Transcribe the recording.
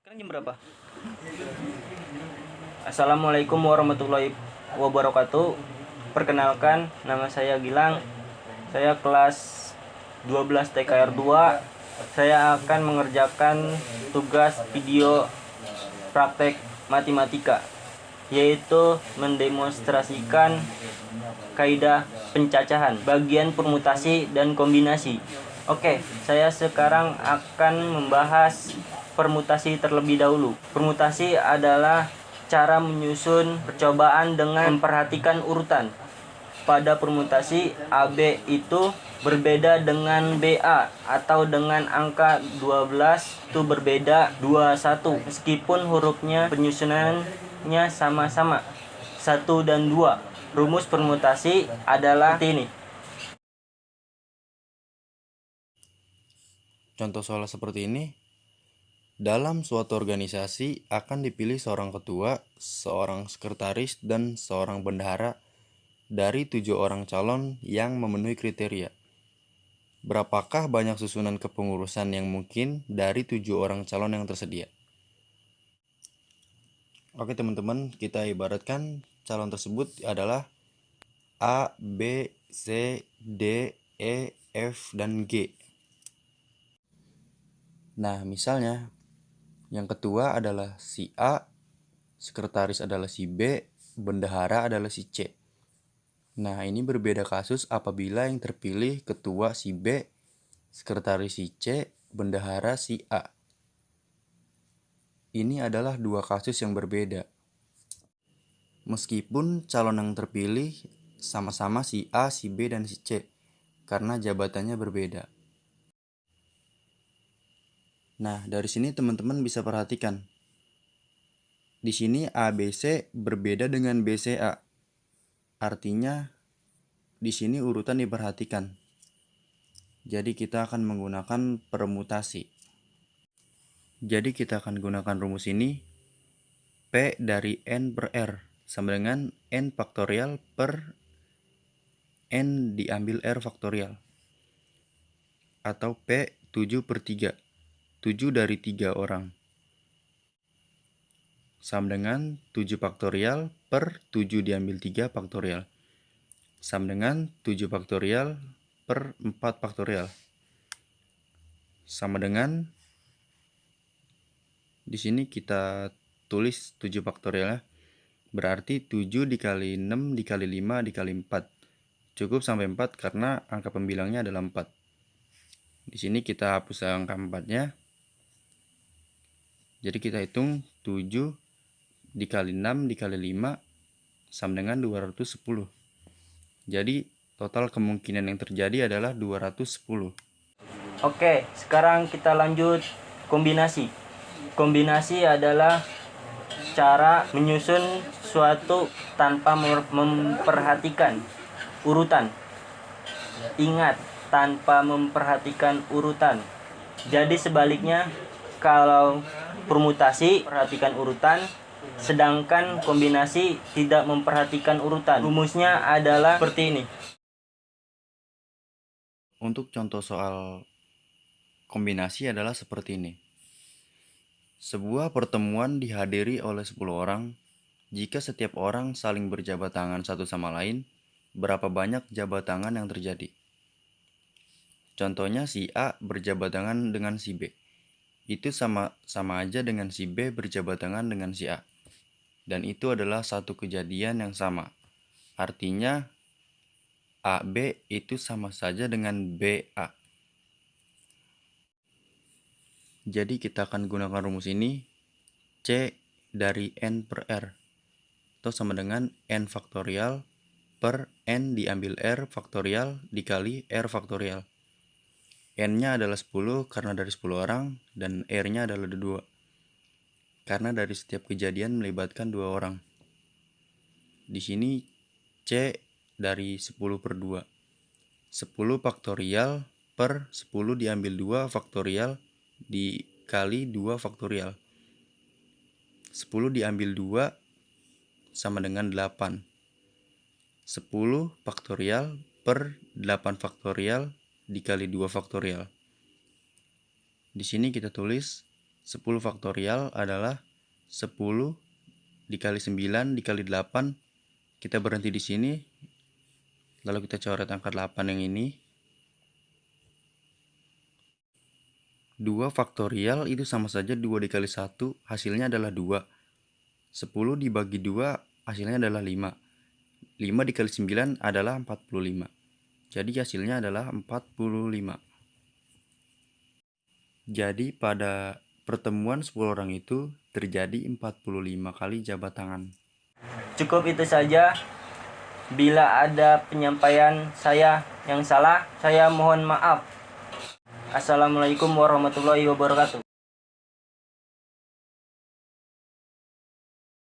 Sekarang jam berapa? Assalamualaikum warahmatullahi wabarakatuh. Perkenalkan, nama saya Gilang. Saya kelas 12 TKR 2. Saya akan mengerjakan tugas video praktek matematika, yaitu mendemonstrasikan kaidah pencacahan, bagian permutasi dan kombinasi. Oke, saya sekarang akan membahas permutasi terlebih dahulu. Permutasi adalah cara menyusun percobaan dengan memperhatikan urutan. Pada permutasi, AB itu berbeda dengan BA atau dengan angka 12 itu berbeda 21 meskipun hurufnya penyusunannya sama-sama 1 dan 2. Rumus permutasi adalah seperti ini. Contoh soal seperti ini, dalam suatu organisasi akan dipilih seorang ketua, seorang sekretaris, dan seorang bendahara dari 7 orang calon yang memenuhi kriteria. Berapakah banyak susunan kepengurusan yang mungkin dari 7 orang calon yang tersedia? Oke teman-teman, kita ibaratkan calon tersebut adalah A, B, C, D, E, F, dan G. Nah, misalnya yang ketua adalah si A, sekretaris adalah si B, bendahara adalah si C. Nah, ini berbeda kasus apabila yang terpilih ketua si B, sekretaris si C, bendahara si A. Ini adalah dua kasus yang berbeda. Meskipun calon yang terpilih sama-sama si A, si B, dan si C, karena jabatannya berbeda. Nah, dari sini teman-teman bisa perhatikan. Di sini ABC berbeda dengan BCA. Artinya di sini urutan diperhatikan. Jadi kita akan menggunakan permutasi. Jadi kita akan gunakan rumus ini. P dari N per R sama dengan N faktorial per N diambil R faktorial. Atau P 7 per 3. 7 dari 3 orang. Sama dengan 7 faktorial per 7 diambil 3 faktorial. Sama dengan 7 faktorial per 4 faktorial. Sama dengan, di sini kita tulis 7 faktorial, berarti 7 dikali 6 dikali 5 dikali 4. Cukup sampai 4 karena angka pembilangnya adalah 4. Di sini kita hapus angka 4-nya. Jadi kita hitung 7 dikali 6 dikali 5 sama dengan 210. Jadi total kemungkinan yang terjadi adalah 210. Oke, sekarang kita lanjut kombinasi. Kombinasi adalah cara menyusun suatu tanpa memperhatikan urutan. Ingat, tanpa memperhatikan urutan. Jadi sebaliknya, kalau permutasi perhatikan urutan, sedangkan kombinasi tidak memperhatikan urutan. Rumusnya adalah seperti ini. Untuk contoh soal kombinasi adalah seperti ini. Sebuah pertemuan dihadiri oleh 10 orang. Jika setiap orang saling berjabat tangan satu sama lain, berapa banyak jabat tangan yang terjadi? Contohnya si A berjabat tangan dengan si B. Itu sama aja dengan si B berjabat tangan dengan si A. Dan itu adalah satu kejadian yang sama. Artinya AB itu sama saja dengan BA. Jadi kita akan gunakan rumus ini. C dari N per R. Itu sama dengan N faktorial per N diambil R faktorial dikali R faktorial. N-nya adalah 10 karena dari 10 orang dan R-nya adalah 2. Karena dari setiap kejadian melibatkan 2 orang. Di sini C dari 10 per 2. 10 faktorial per 10 diambil 2 faktorial dikali 2 faktorial. 10 diambil 2 sama dengan 8. 10 faktorial per 8 faktorial dikali 2 faktorial. Di sini kita tulis 10 faktorial adalah 10 dikali 9 dikali 8. Kita berhenti di sini. Lalu kita coret angka 8 yang ini. 2 faktorial itu sama saja 2 dikali 1, hasilnya adalah 2. 10 dibagi 2, hasilnya adalah 5. 5 dikali 9 adalah 45. Jadi hasilnya adalah 45. Jadi pada pertemuan 10 orang itu terjadi 45 kali jabat tangan. Cukup itu saja. Bila ada penyampaian saya yang salah, saya mohon maaf. Assalamualaikum warahmatullahi wabarakatuh.